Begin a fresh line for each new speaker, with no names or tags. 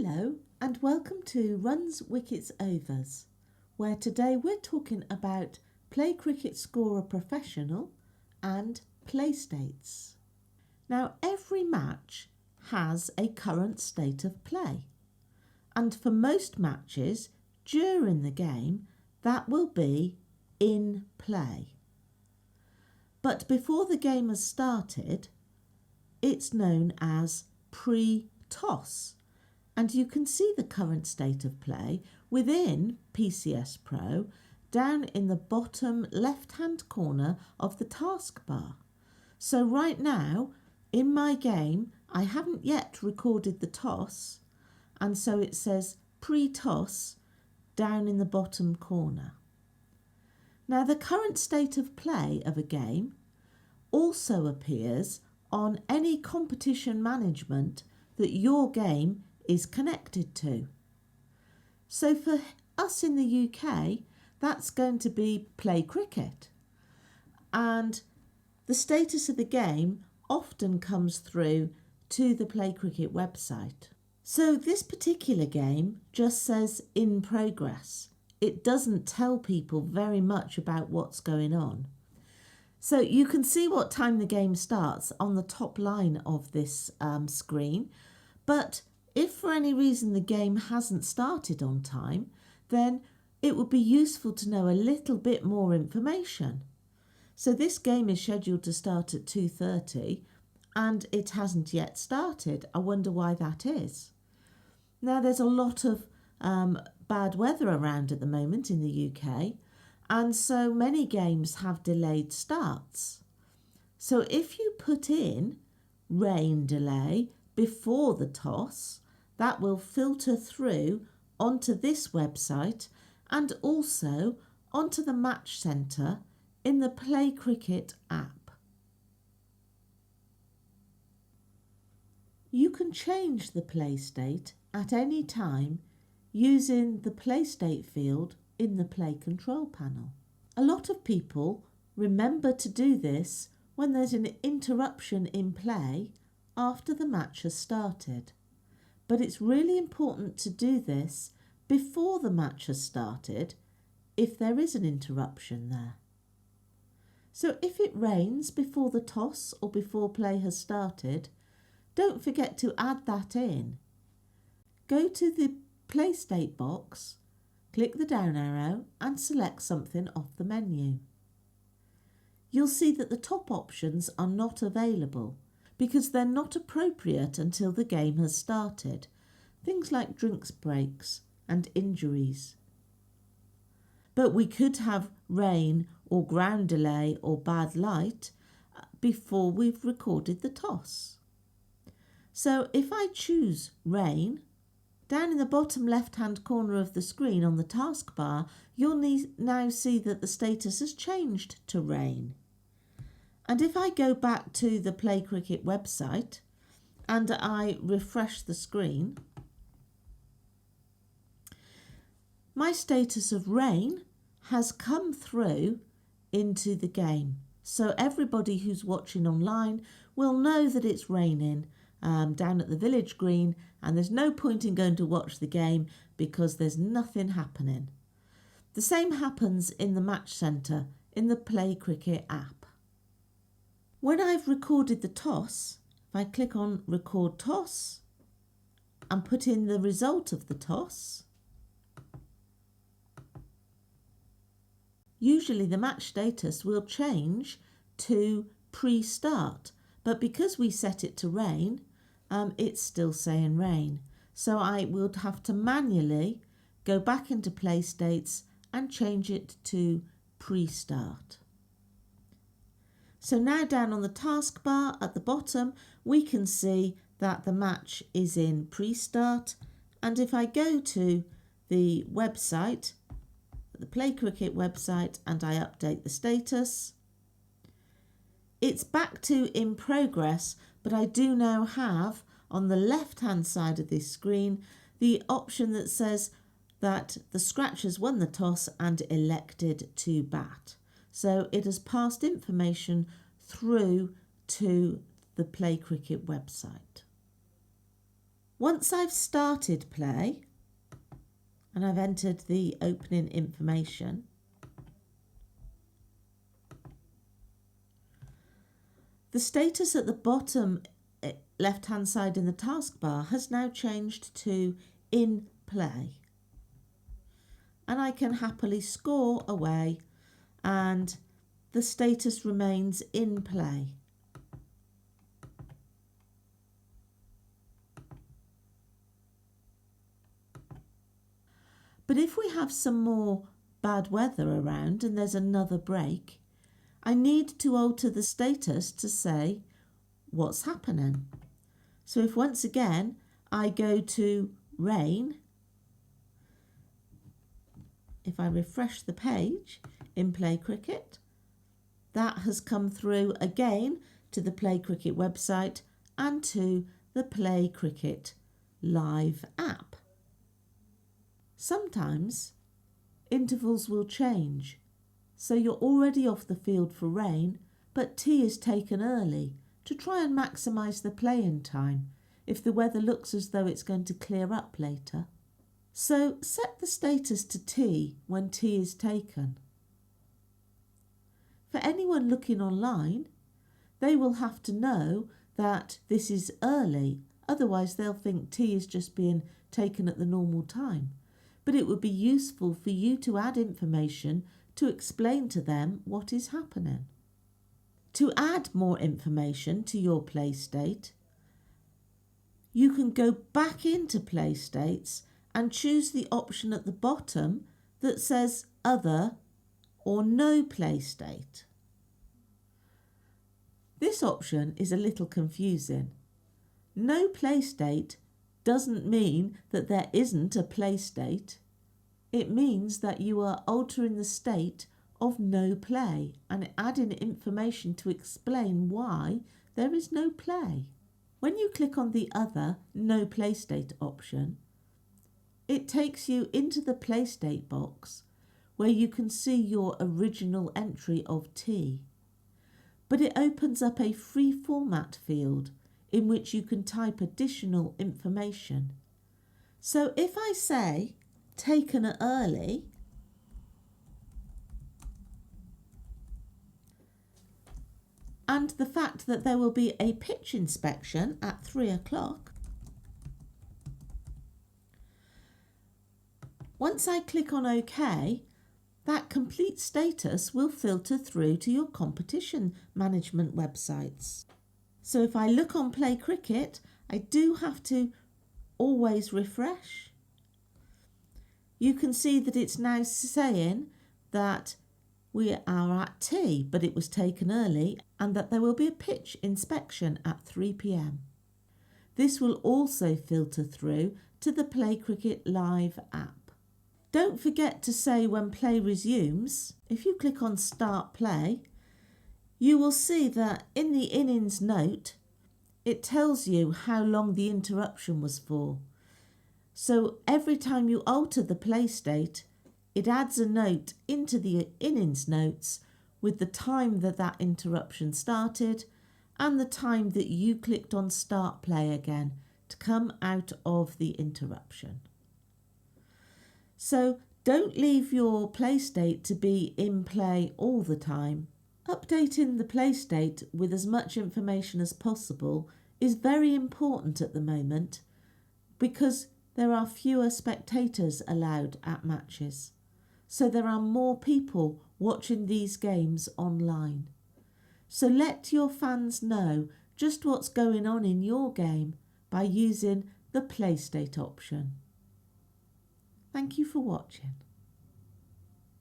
Hello and welcome to Runs, Wickets, Overs, where today we're talking about Play Cricket Scorer Professional and play states. Now every match has a current state of play, and for most matches during the game that will be in play. But before the game has started, it's known as pre-toss. And you can see the current state of play within PCS Pro down in the bottom left-hand corner of the taskbar. So right now, in my game, I haven't yet recorded the toss, and so it says pre-toss down in the bottom corner. Now, the current state of play of a game also appears on any competition management that your game is connected to. So for us in the UK, that's going to be Play Cricket. And the status of the game often comes through to the Play Cricket website. So this particular game just says in progress. It doesn't tell people very much about what's going on. So you can see what time the game starts on the top line of this screen, but if for any reason the game hasn't started on time, then it would be useful to know a little bit more information. So this game is scheduled to start at 2:30 and it hasn't yet started. I wonder why that is. Now there's a lot of bad weather around at the moment in the UK, and so many games have delayed starts. So if you put in rain delay before the toss, that will filter through onto this website and also onto the Match Centre in the Play Cricket app. You can change the play state at any time using the play state field in the Play Control panel. A lot of people remember to do this when there's an interruption in play after the match has started. But it's really important to do this before the match has started if there is an interruption there. So if it rains before the toss or before play has started, don't forget to add that in. Go to the play state box, click the down arrow and select something off the menu. You'll see that the top options are not available because they're not appropriate until the game has started. Things like drinks breaks and injuries. But we could have rain or ground delay or bad light before we've recorded the toss. So if I choose rain, down in the bottom left-hand corner of the screen on the taskbar, you'll now see that the status has changed to rain. And if I go back to the Play Cricket website and I refresh the screen, my status of rain has come through into the game. So everybody who's watching online will know that it's raining down at the village green, and there's no point in going to watch the game because there's nothing happening. The same happens in the Match Centre in the Play Cricket app. When I've recorded the toss, if I click on Record Toss and put in the result of the toss, usually the match status will change to pre-start, but because we set it to rain, it's still saying rain. So I would have to manually go back into play states and change it to pre-start. So now down on the taskbar at the bottom, we can see that the match is in pre-start. And if I go to the website, the Play Cricket website, and I update the status, it's back to in progress, but I do now have on the left-hand side of this screen the option that says that the Scratchers won the toss and elected to bat. So it has passed information through to the Play Cricket website. Once I've started play and I've entered the opening information, the status at the bottom left hand side in the taskbar has now changed to in play. And I can happily score away and the status remains in play. But if we have some more bad weather around and there's another break, I need to alter the status to say what's happening. So if once again I go to rain, if I refresh the page in Play Cricket, that has come through again to the Play Cricket website and to the Play Cricket live app. Sometimes intervals will change, so you're already off the field for rain, but tea is taken early to try and maximise the play-in time if the weather looks as though it's going to clear up later. So set the status to tea when tea is taken. For anyone looking online, they will have to know that this is early, otherwise they'll think tea is just being taken at the normal time. But it would be useful for you to add information to explain to them what is happening. To add more information to your play state, you can go back into play states and choose the option at the bottom that says Other or No Play State. This option is a little confusing. No play state doesn't mean that there isn't a play state. It means that you are altering the state of no play and adding information to explain why there is no play. When you click on the other no play state option, it takes you into the play state box where you can see your original entry of tea. But it opens up a free format field in which you can type additional information. So if I say taken early, and the fact that there will be a pitch inspection at 3 o'clock, once I click on OK, that complete status will filter through to your competition management websites. So if I look on Play Cricket, I do have to always refresh. You can see that it's now saying that we are at tea, but it was taken early, and that there will be a pitch inspection at 3 p.m. This will also filter through to the Play Cricket Live app. Don't forget to say when play resumes. If you click on Start Play, you will see that in the innings note, it tells you how long the interruption was for. So every time you alter the play state, it adds a note into the innings notes with the time that that interruption started and the time that you clicked on Start Play again to come out of the interruption. So don't leave your play state to be in play all the time. Updating the play state with as much information as possible is very important at the moment because there are fewer spectators allowed at matches. So there are more people watching these games online. So let your fans know just what's going on in your game by using the play state option. Thank you for watching.